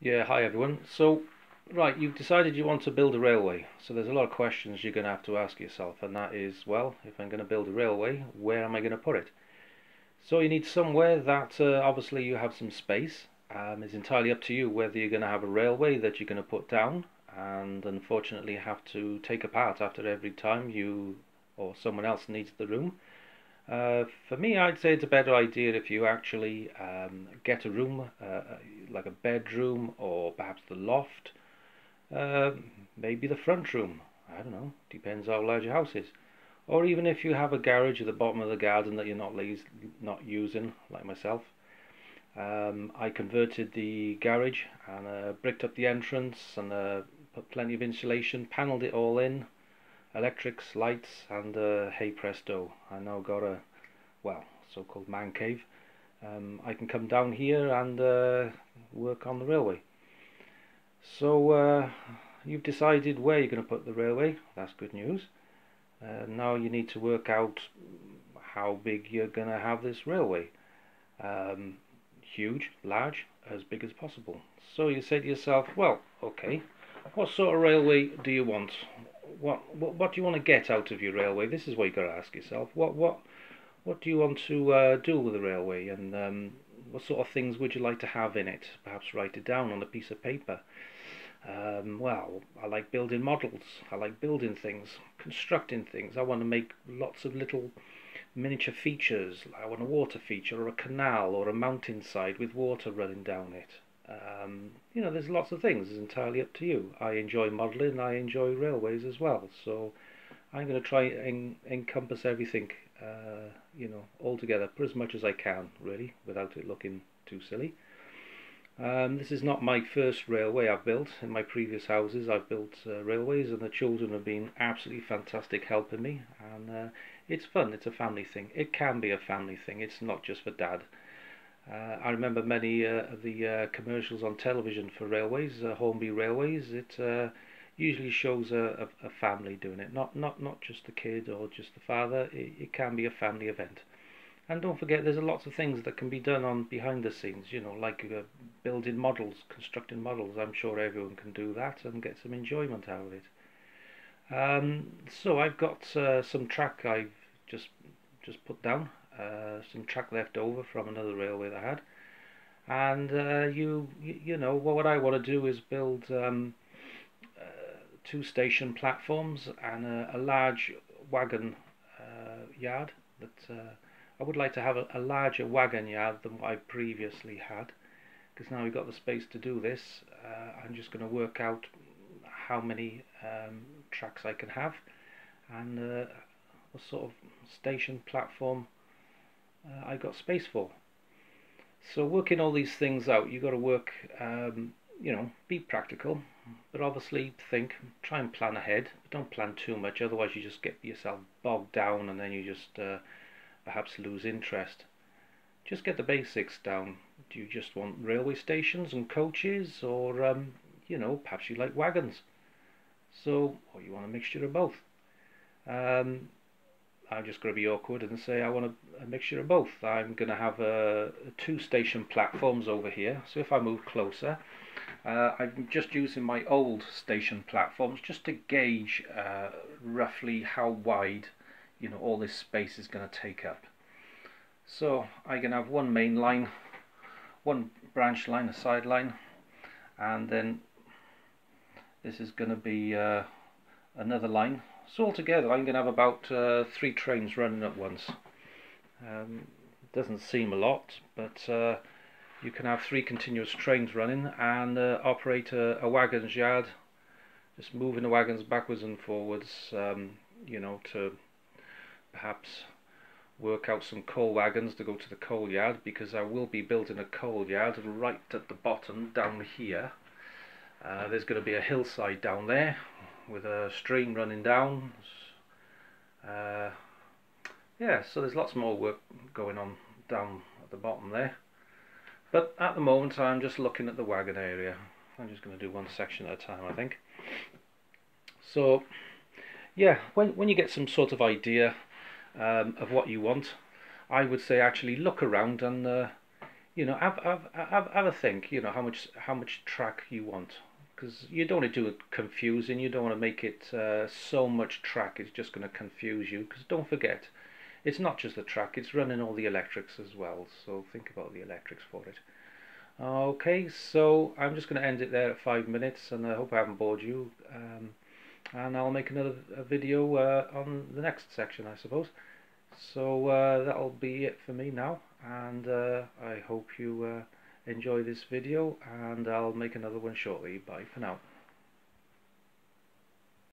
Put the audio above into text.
Yeah, hi everyone. So, right, you've decided you want to build a railway. So there's a lot of questions you're going to have to ask yourself, and that is, well, if I'm going to build a railway, where am I going to put it? So you need somewhere that obviously you have some space. It's entirely up to you whether you're going to have a railway that you're going to put down and unfortunately have to take apart after every time you or someone else needs the room. For me, I'd say it's a better idea if you actually get a room, like a bedroom or perhaps the loft, uh, maybe the front room. I don't know, depends how large your house is. Or even if you have a garage at the bottom of the garden that you're not using, like myself. I converted the garage and bricked up the entrance and put plenty of insulation, panelled it all in, electrics, lights, and hey presto, I now got a, well, so-called man cave. I can come down here and work on the railway. So you've decided where you're going to put the railway. That's good news. Now you need to work out how big you're going to have this railway. Huge, large, as big as possible. So you say to yourself, well, okay, what sort of railway do you want? What do you want to get out of your railway? This is what you've got to ask yourself. What do you want to do with the railway, and what sort of things would you like to have in it? Perhaps write it down on a piece of paper. Well, I like building models. I like building things, constructing things. I want to make lots of little miniature features. I want a water feature or a canal or a mountainside with water running down it. There's lots of things. It's entirely up to you. I enjoy modelling. I enjoy railways as well. So I'm going to try and encompass everything, all together, put as much as I can, really, without it looking too silly. This is not my first railway I've built. In my previous houses I've built railways, and the children have been absolutely fantastic helping me, and it's fun. It's a family thing. It can be a family thing. It's not just for dad. I remember many of the commercials on television for railways, Hornby Railways. It usually shows a family doing it, not just the kid or just the father. It can be a family event. And don't forget, there's lots of things that can be done on behind the scenes, like building models, constructing models. I'm sure everyone can do that and get some enjoyment out of it. So I've got some track I've just put down, some track left over from another railway that I had. And what I want to do is build two station platforms and a large wagon yard that. I would like to have a larger wagon yard than what I previously had, because now we've got the space to do this. I'm just going to work out how many tracks I can have and what sort of station platform I got space for. So working all these things out, you've got to work, be practical, but obviously try and plan ahead, but don't plan too much, otherwise you just get yourself bogged down and then you just perhaps lose interest. Just get the basics down. Do you just want railway stations and coaches, or perhaps you like wagons? Or you want a mixture of both? I'm just going to be awkward and say I want a mixture of both. I'm going to have two station platforms over here. So if I move closer, I'm just using my old station platforms just to gauge roughly how wide all this space is going to take up. So I can have one main line, one branch line, a side line, and then this is going to be another line. So altogether I'm going to have about 3 trains running at once. Doesn't seem a lot, but you can have 3 continuous trains running and operate a wagon's yard, just moving the wagons backwards and forwards, to perhaps work out some coal wagons to go to the coal yard, because I will be building a coal yard right at the bottom down here. There's going to be a hillside down there with a stream running down. Yeah, so there's lots more work going on down at the bottom there, but at the moment I'm just looking at the wagon area. I'm just going to do one section at a time, I think. So yeah, when you get some sort of idea of what you want, I would say actually look around and you know, have a think, you know, how much track you want, because you don't want to do it confusing. You don't want to make it so much track it's just going to confuse you. Because don't forget, it's not just the track; it's running all the electrics as well. So think about the electrics for it. Okay, so I'm just going to end it there at 5 minutes, and I hope I haven't bored you. And I'll make another video on the next section, I suppose. So that'll be it for me now, and I hope you enjoy this video, and I'll make another one shortly. Bye for now.